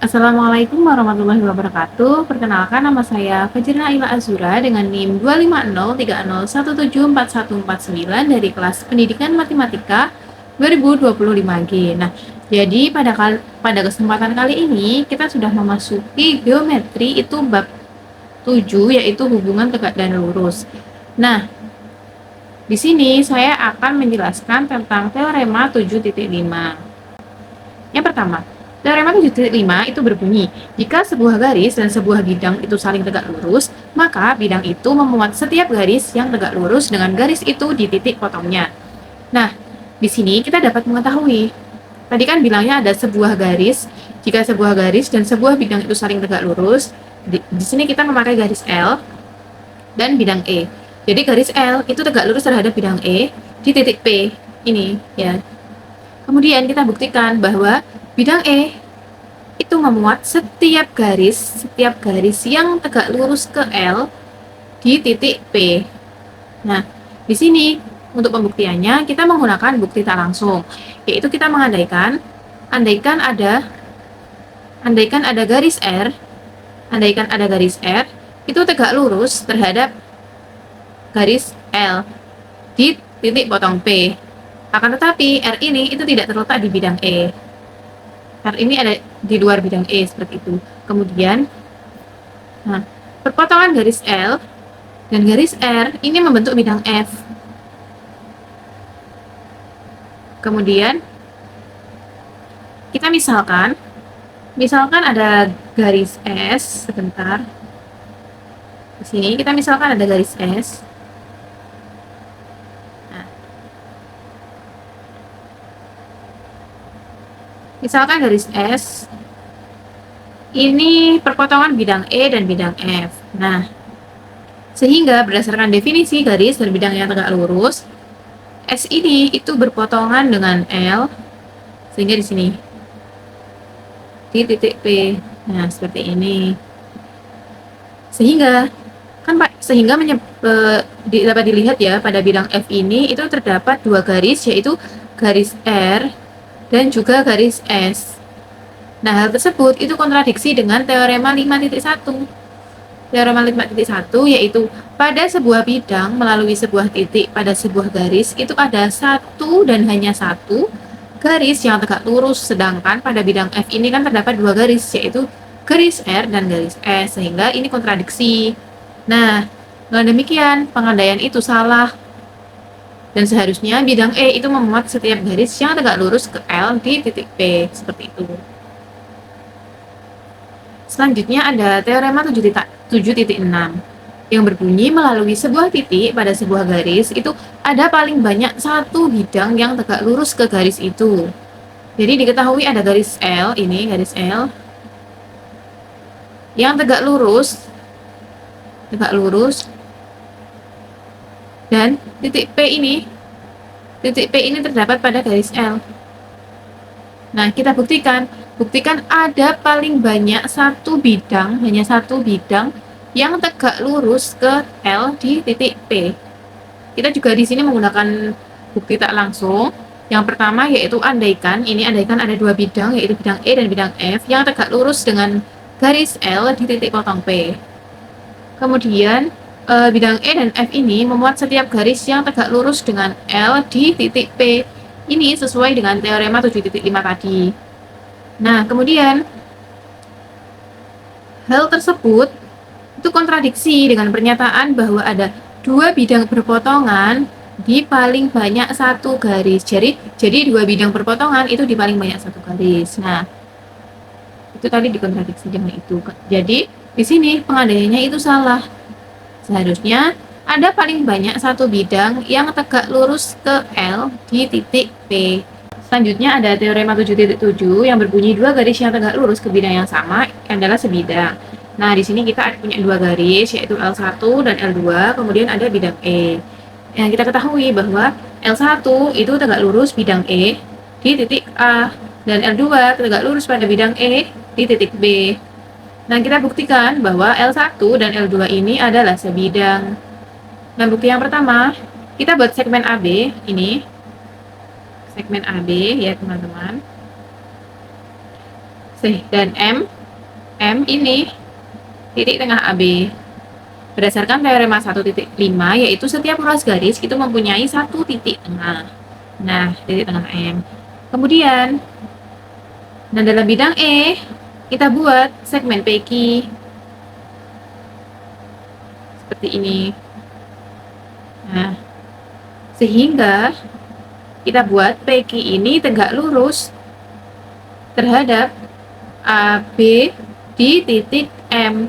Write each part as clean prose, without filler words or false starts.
Assalamualaikum warahmatullahi wabarakatuh. Perkenalkan, nama saya Fajrina Aila Azura dengan NIM 25030174149 dari kelas Pendidikan Matematika 2025G. Nah, jadi pada kesempatan kali ini kita sudah memasuki geometri, itu bab 7, yaitu hubungan tegak dan lurus. Nah, di sini saya akan menjelaskan tentang teorema 7.5. Yang pertama, teorema 7.5 itu berbunyi, jika sebuah garis dan sebuah bidang itu saling tegak lurus, maka bidang itu memuat setiap garis yang tegak lurus dengan garis itu di titik potongnya. Nah, di sini kita dapat mengetahui, tadi kan bilangnya ada sebuah garis, jika sebuah garis dan sebuah bidang itu saling tegak lurus, di sini kita memakai garis L dan bidang E. Jadi garis L itu tegak lurus terhadap bidang E di titik P ini ya. Kemudian kita buktikan bahwa bidang E itu memuat setiap garis yang tegak lurus ke L di titik P. Nah, di sini untuk pembuktiannya kita menggunakan bukti tak langsung, yaitu kita andaikan ada garis R, itu tegak lurus terhadap garis L di titik potong P. Akan tetapi R ini itu tidak terletak di bidang E. R ini ada di luar bidang E, seperti itu. Kemudian, perpotongan garis L dan garis R ini membentuk bidang F. Kemudian, kita misalkan ada garis S, sebentar. Di sini kita misalkan ada garis S. Misalkan garis S ini perpotongan bidang E dan bidang F. Nah, sehingga berdasarkan definisi garis dan bidang yang tegak lurus, S ini itu berpotongan dengan L, sehingga di sini di titik P. Nah, seperti ini. Sehingga dapat dilihat ya, pada bidang F ini itu terdapat dua garis, yaitu garis R dan juga garis S. Nah, hal tersebut itu kontradiksi dengan teorema 5.1. Teorema 5.1 yaitu pada sebuah bidang melalui sebuah titik pada sebuah garis itu ada satu dan hanya satu garis yang tegak lurus, sedangkan pada bidang F ini kan terdapat dua garis, yaitu garis R dan garis S, sehingga ini kontradiksi. Nah, dengan demikian pengandaian itu salah, dan seharusnya bidang E itu memuat setiap garis yang tegak lurus ke L di titik P, seperti itu. Selanjutnya ada teorema 7.6 yang berbunyi, melalui sebuah titik pada sebuah garis itu ada paling banyak satu bidang yang tegak lurus ke garis itu. Jadi diketahui ada garis L, ini garis L yang tegak lurus, dan titik P ini terdapat pada garis L. Nah, kita buktikan ada paling banyak hanya satu bidang yang tegak lurus ke L di titik P. Kita juga di sini menggunakan bukti tak langsung. Yang pertama yaitu andaikan ada dua bidang, yaitu bidang E dan bidang F yang tegak lurus dengan garis L di titik potong P. Kemudian bidang E dan F ini memuat setiap garis yang tegak lurus dengan L di titik P. Ini sesuai dengan teorema 7.5 tadi. Nah, kemudian hal tersebut itu kontradiksi dengan pernyataan bahwa ada dua bidang berpotongan di paling banyak satu garis. Jadi dua bidang berpotongan itu di paling banyak satu garis. Nah, itu tadi dikontradiksi dengan itu. Jadi di sini pengandaiannya itu salah. Seharusnya ada paling banyak satu bidang yang tegak lurus ke L di titik P. Selanjutnya ada teorema 7.7 yang berbunyi, dua garis yang tegak lurus ke bidang yang sama adalah sebidang. Nah, di sini kita punya dua garis, yaitu L1 dan L2, kemudian ada bidang E. Yang kita ketahui bahwa L1 itu tegak lurus bidang E di titik A, dan L2 tegak lurus pada bidang E di titik B. Nah, kita buktikan bahwa L1 dan L2 ini adalah sebidang. Nah, bukti yang pertama, kita buat segmen AB, ini segmen AB ya teman-teman. dan M ini titik tengah AB. Berdasarkan teorema 1.5, yaitu setiap ruas garis itu mempunyai satu titik tengah. Nah, titik tengah M. Kemudian, nah dalam bidang E, kita buat segmen PQ seperti ini. Nah, sehingga kita buat PQ ini tegak lurus terhadap AB di titik M.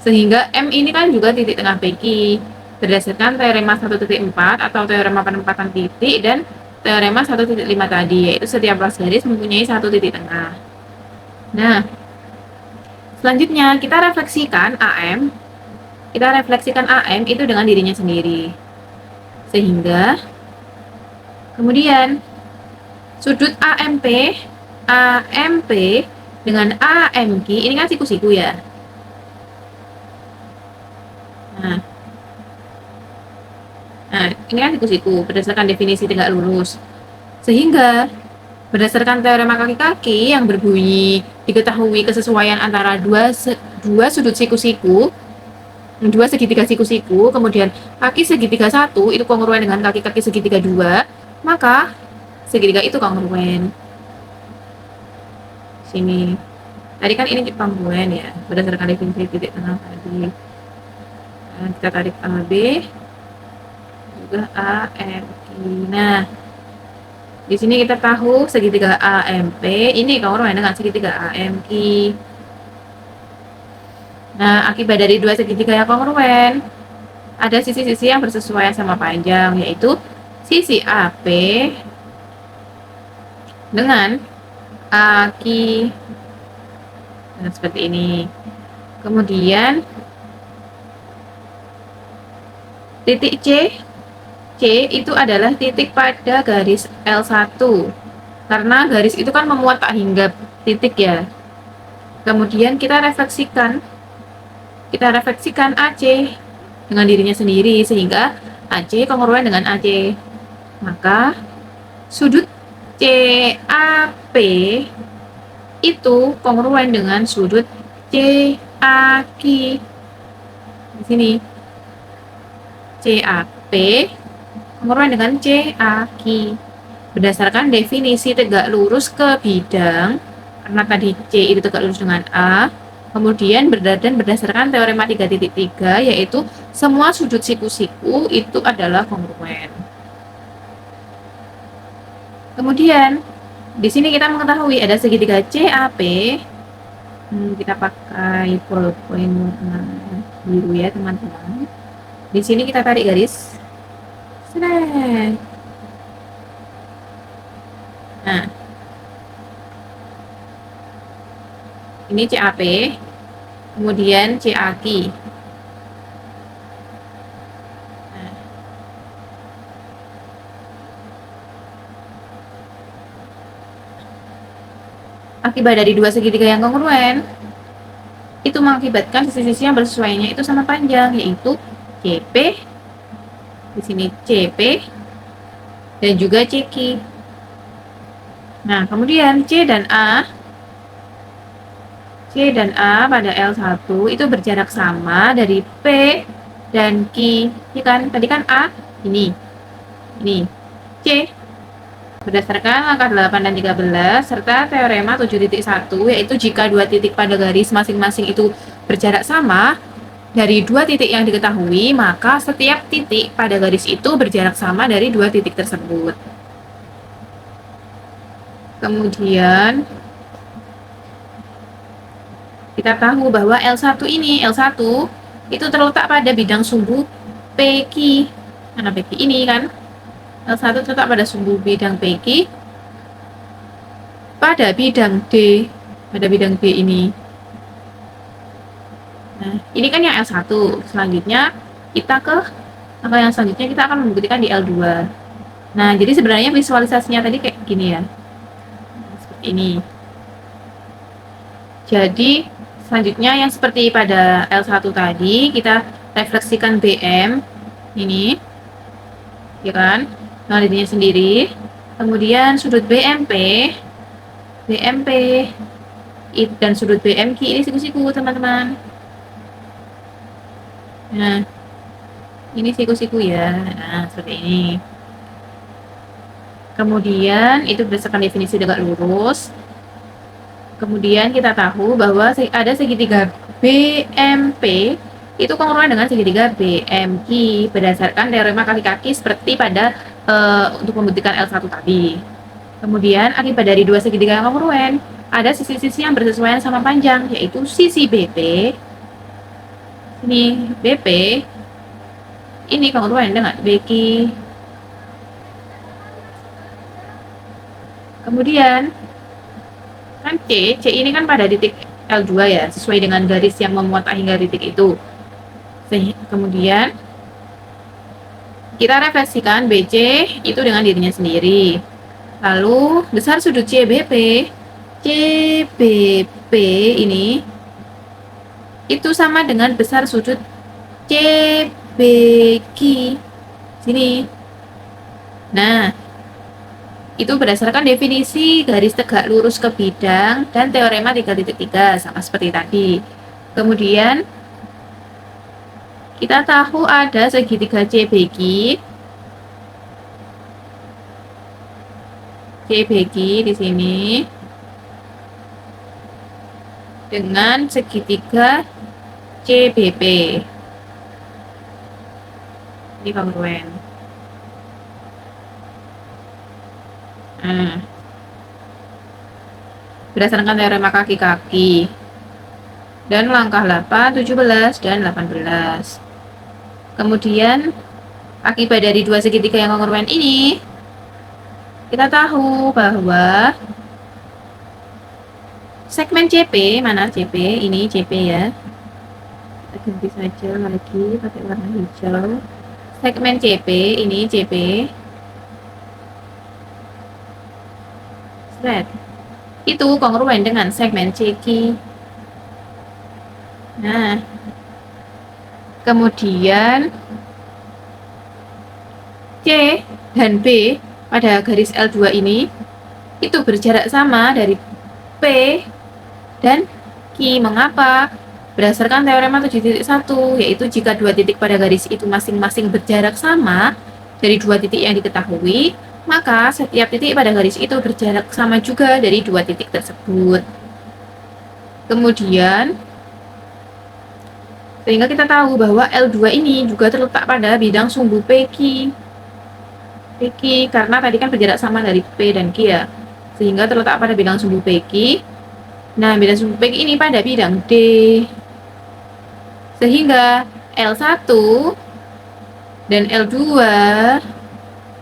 Sehingga M ini kan juga titik tengah PQ. Berdasarkan teorema 1.4 atau teorema penempatan titik dan teorema 1.5 tadi, yaitu setiap ruas garis mempunyai satu titik tengah. Nah, selanjutnya kita refleksikan AM. Kita refleksikan AM itu dengan dirinya sendiri. Sehingga kemudian sudut AMP dengan AMQ ini kan siku-siku ya. Nah, ini kan siku-siku berdasarkan definisi tegak lurus. Sehingga berdasarkan teorema kaki-kaki yang berbunyi diketahui kesesuaian antara dua sudut siku-siku, dua segitiga siku-siku, kemudian kaki segitiga 1 itu kongruen dengan kaki-kaki segitiga 2, maka segitiga itu kongruen. Sini. Tadi kan ini kongruen ya, berdasarkan definisi titik tengah tadi. Nah, kita tarik AB juga AMQ. Nah, di sini kita tahu segitiga AMP ini kongruen dengan segitiga AMQ. Nah, akibat dari dua segitiga yang kongruen, ada sisi-sisi yang bersesuaian sama panjang, yaitu sisi AP dengan AQ. Nah, seperti ini. Kemudian titik C itu adalah titik pada garis L1. Karena garis itu kan memuat tak hingga titik ya. Kemudian kita refleksikan AC dengan dirinya sendiri sehingga AC kongruen dengan AC. Maka sudut CAP itu kongruen dengan sudut CAQ. Di sini CAP kongruen dengan CAQ. Berdasarkan definisi tegak lurus ke bidang, karena tadi C itu tegak lurus dengan A, kemudian berdasarkan teorema 3.3, yaitu semua sudut siku-siku itu adalah kongruen. Kemudian di sini kita mengetahui ada segitiga CAP. Kita pakai ballpoint warna biru ya teman-teman. Di sini kita tarik garis. Nah, ini CAP, kemudian CAQ. Akibat dari dua segitiga yang kongruen, itu mengakibatkan sisi-sisi yang bersesuaiannya itu sama panjang, yaitu CP, di sini CP, dan juga CQ. Nah, kemudian C dan A pada L1 itu berjarak sama dari P dan Q. Ya kan? Tadi kan A ini C. Berdasarkan langkah 8 dan 13 serta teorema 7.1, yaitu jika dua titik pada garis masing-masing itu berjarak sama dari dua titik yang diketahui, maka setiap titik pada garis itu berjarak sama dari dua titik tersebut. Kemudian kita tahu bahwa L1 itu terletak pada bidang sumbu PQ. Karena PQ ini kan L1 terletak pada sumbu bidang PQ pada bidang D, ini. Nah, ini kan yang L1. Selanjutnya kita akan membuktikan di L2. Nah, jadi sebenarnya visualisasinya tadi kayak gini ya. Seperti ini. Jadi, selanjutnya yang seperti pada L1 tadi, kita refleksikan BM ini. Ya kan? Nah, dirinya sendiri. Kemudian sudut BMP dan sudut BMQ ini siku-siku teman-teman. Nah, ini siku-siku ya. Nah, seperti ini. Kemudian itu berdasarkan definisi tegak lurus. Kemudian kita tahu bahwa ada segitiga BMP itu kongruen dengan segitiga BMQ berdasarkan teorema kaki-kaki seperti pada untuk membuktikan L1 tadi. Kemudian akibat dari dua segitiga yang kongruen, ada sisi-sisi yang bersesuaian sama panjang, yaitu sisi BP, ini BP, ini kongruen dengan BQ. Kemudian kan C ini kan pada titik L2 ya, sesuai dengan garis yang memuat hingga titik itu. Kemudian kita refleksikan BC itu dengan dirinya sendiri. Lalu besar sudut CBP ini itu sama dengan besar sudut CBQ sini. Nah, itu berdasarkan definisi garis tegak lurus ke bidang dan teorema 3.3 sama seperti tadi. Kemudian kita tahu ada segitiga CBQ di sini dengan segitiga CBP. Ini kongruen. Berdasarkan teorema kaki-kaki. Dan langkah 8, 17, dan 18. Kemudian akibat dari dua segitiga yang kongruen ini, kita tahu bahwa segmen CP, mana CP? Ini CP ya. Kita ganti saja lagi pakai warna hijau. Segmen CP, ini CP. Itu kongruen dengan segmen CQ. Nah, kemudian C dan B pada garis L2 ini itu berjarak sama dari P dan Q. Mengapa? Berdasarkan teorema 7.1, yaitu jika dua titik pada garis itu masing-masing berjarak sama dari dua titik yang diketahui, maka setiap titik pada garis itu berjarak sama juga dari dua titik tersebut. Kemudian, sehingga kita tahu bahwa L2 ini juga terletak pada bidang sumbu PQ. Karena tadi kan berjarak sama dari P dan Q ya, sehingga terletak pada bidang sumbu PQ. Nah, bidang sumbu PQ ini pada bidang D. Sehingga L1 dan L2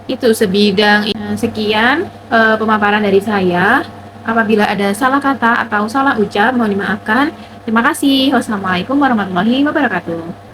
itu sebidang. Sekian pemaparan dari saya. Apabila ada salah kata atau salah ucap, mohon dimaafkan. Terima kasih. Wassalamualaikum warahmatullahi wabarakatuh.